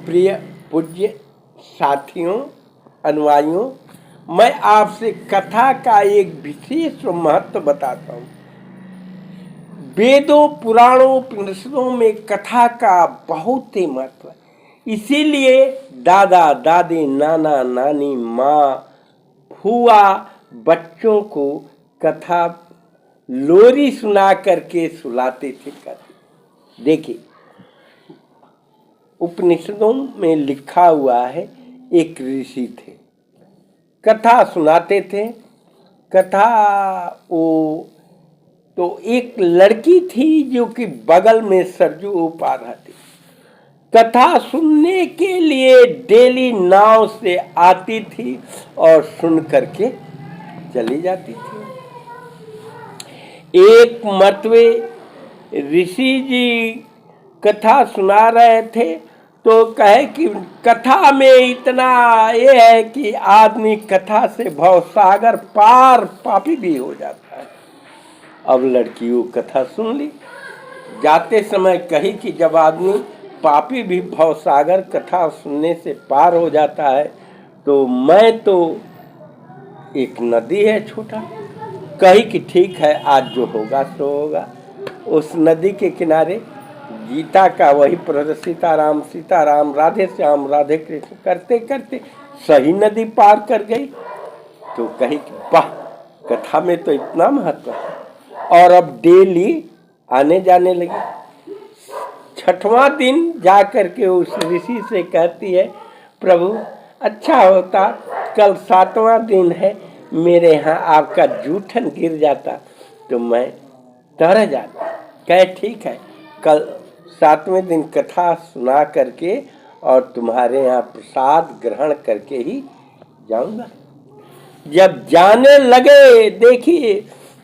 प्रिय पूज्य साथियों, अनुयायियों, मैं आपसे कथा का एक विशेष महत्व बताता हूँ। वेदों, पुराणों, उपनिषदों में कथा का बहुत ही महत्व है। इसीलिए दादा दादी, नाना नानी, माँ, फूआ बच्चों को कथा लोरी सुना करके सुलाते थे। देखिए, उपनिषदों में लिखा हुआ है, एक ऋषि थे, कथा सुनाते थे। कथा वो तो एक लड़की थी जो कि बगल में सरजू पा रहती, कथा सुनने के लिए डेली नाव से आती थी और सुन करके चली जाती थी। एक मर्तबे ऋषि जी कथा सुना रहे थे तो कहे कि कथा में इतना ये है कि आदमी कथा से भवसागर पार पापी भी हो जाता है। अब लड़की वो कथा सुन ली। जाते समय कही कि जब आदमी पापी भी भवसागर कथा सुनने से पार हो जाता है तो मैं तो एक नदी है छोटा, कही कि ठीक है, आज जो होगा सो होगा। उस नदी के किनारे गीता का वही प्रद सीताराम सीताराम राधे श्याम राधे कृष्ण करते करते सही नदी पार कर गई। तो कही कि वाह, कथा में तो इतना महत्व है। और अब डेली आने जाने लगी। छठवां दिन जा करके उस ऋषि से कहती है, प्रभु अच्छा होता कल सातवां दिन है, मेरे यहाँ आपका जूठन गिर जाता तो मैं तर जाता। कहे ठीक है, कल सातवें दिन कथा सुना करके और तुम्हारे यहाँ प्रसाद ग्रहण करके ही जाऊंगा। जब जाने लगे, देखिए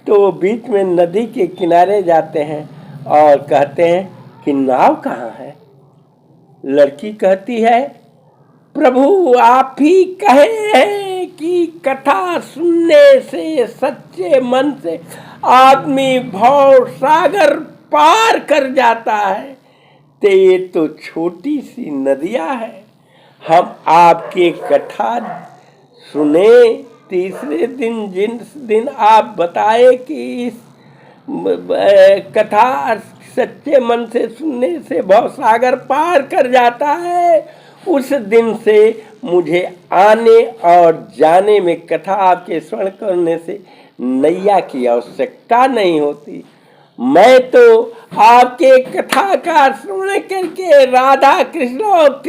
तो बीच में नदी के किनारे जाते हैं और कहते हैं कि नाव कहाँ है। लड़की कहती है, प्रभु आप ही कहे हैं कि कथा सुनने से सच्चे मन से आदमी भव सागर पार कर जाता है। तो ये तो छोटी सी नदियाँ है। हम आपके कथा सुने तीसरे दिन, जिस दिन आप बताए कि इस कथा सच्चे मन से सुनने से भवसागर पार कर जाता है, उस दिन से मुझे आने और जाने में, कथा आपके श्रवण करने से नैया की आवश्यकता नहीं होती। मैं तो आपके कथा का श्रवण करके राधा कृष्ण और